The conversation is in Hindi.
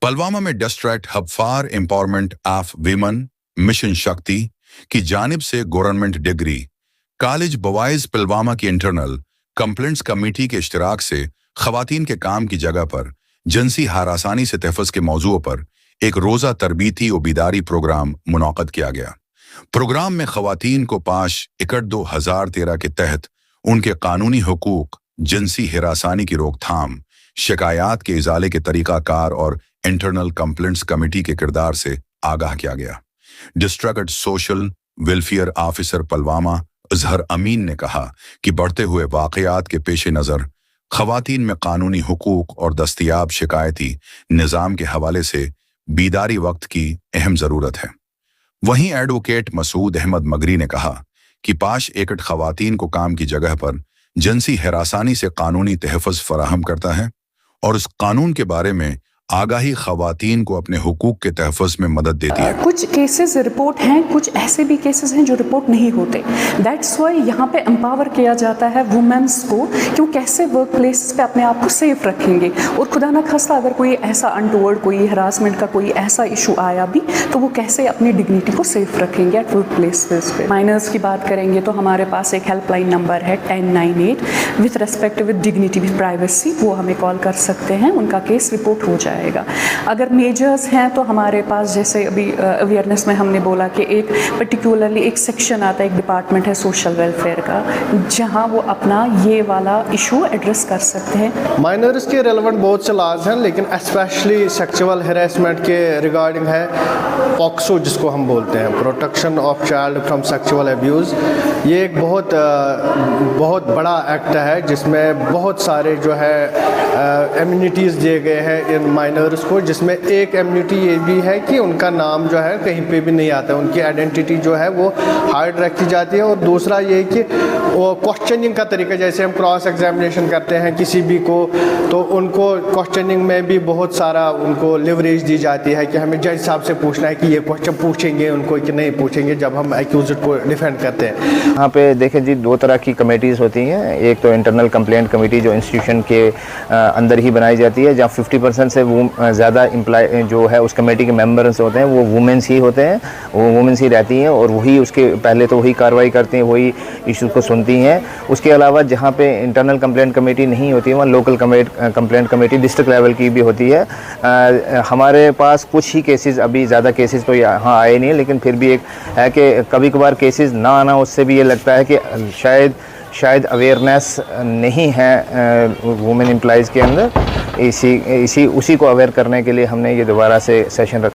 पुलवामा में district hub for empowerment of women mission शक्ति की जानिब से government degree college boys Pulwama की इंटरनल कंप्लेंट्स कमेटी के इश्तिराक से खवातीन के काम की जगह पर जिनसी हरासानी से तहफ़्फ़ुज़ के मौजू पर एक रोज़ा तरबीती और बीदारी प्रोग्राम मुनाक़द किया गया। प्रोग्राम में खवातीन को पाश 2013 के तहत उनके कानूनी हुकूक, जिनसी हिरासानी की रोकथाम, शिकायत के इजाले के तरीक़ाकार और इंटरनल कंप्लेंट्स कमेटी के किरदार से आगाह किया गया। District social welfare officer Pulwama Azhar Amin ने कहा कि बढ़ते हुए वाक़यात के पेश नज़र खवातीन में कानूनी हुकूक और दस्तयाब शिकायती निज़ाम के हवाले से बीदारी वक्त की अहम ज़रूरत है। वहीं एडवोकेट मसूद अहमद मगरी ने कहा कि पाश एकड़ खवातीन को काम की जगह पर जिनसी हिरासानी से कानूनी तहफ़्फ़ुज़ फराहम करता है और उस कानून के बारे में आगाही खवातीन को अपने हुकूक के तहफ़्फ़ुज़ में मदद देती है। कुछ केसेस रिपोर्ट हैं, कुछ ऐसे भी केसेस हैं जो रिपोर्ट नहीं होते। दैट्स वाई यहाँ पे एम्पावर किया जाता है वुमेन्स को कि वो कैसे वर्क प्लेस पे अपने आप को सेफ रखेंगे और खुदा न खास्ता अगर कोई ऐसा अनटोवर्ड कोई हरासमेंट का कोई ऐसा इशू आया भी तो वो कैसे अपनी डिग्निटी को सेफ रखेंगे एट वर्क प्लेस पे। माइनर्स की बात करेंगे तो हमारे पास एक हेल्पलाइन नंबर है 1098 with respect with dignity with privacy, वो हमें कॉल कर सकते हैं, उनका केस रिपोर्ट हो जाएगा। अगर मेजर्स हैं तो हमारे पास जैसे अभी अवेयरनेस में हमने बोला कि एक पर्टिकुलरली एक सेक्शन आता है, एक डिपार्टमेंट है सोशल वेलफेयर का, जहां वो अपना ये वाला इशू एड्रेस कर सकते हैं। माइनर्स के रेलेवेंट बहुत से लॉज हैं, लेकिन स्पेशली सेक्सुअल हैरेसमेंट के रिगार्डिंग है पॉक्सो जिसको हम बोलते हैं, protection of child from sexual abuse. ये एक बहुत बड़ा एक्ट है जिसमें बहुत सारे जो है इम्यूनिटीज़ दिए गए हैं इन माइनर्स को, जिसमें एक इम्यूनिटी ये भी है कि उनका नाम जो है कहीं पे भी नहीं आता, उनकी आइडेंटिटी जो है वो हाइड रखी जाती है। और दूसरा ये कि वो क्वेश्चनिंग का तरीका, जैसे हम क्रॉस एग्जामिनेशन करते हैं किसी भी को, तो उनको क्वेश्चनिंग में भी बहुत सारा उनको लिवरेज दी जाती है कि हमें जज साहब से पूछना है कि ये क्वेश्चन पूछेंगे उनको कि नहीं पूछेंगे जब हम एक्यूज्ड को डिफेंड करते हैं। यहाँ पे देखें जी, दो तरह की कमेटीज़ होती हैं। एक तो इंटरनल कंप्लेंट कमेटी जो इंस्टीट्यूशन के अंदर ही बनाई जाती है, जहाँ 50% से वो ज़्यादा एम्प्लॉय जो है उस कमेटी के मेंबर्स होते हैं वो वुमेन्स ही होते हैं, वो वुमेन्स ही रहती हैं और वही उसके पहले तो वही कार्रवाई करती हैं, वही इशू को सुनती हैं। उसके अलावा जहाँ पे इंटरनल कंप्लेंट कमेटी नहीं होती है वहाँ local complaint committee district level की भी होती है। हमारे पास कुछ ही केसेस, अभी ज़्यादा केसेस तो यहाँ आए नहीं है, लेकिन फिर भी एक है कि कभी कभार केसेस ना आना उससे भी ये लगता है कि शायद अवेयरनेस नहीं है वुमेन एम्प्लॉइज़ के अंदर। उसी को अवेयर करने के लिए हमने ये दोबारा से सेशन रखा।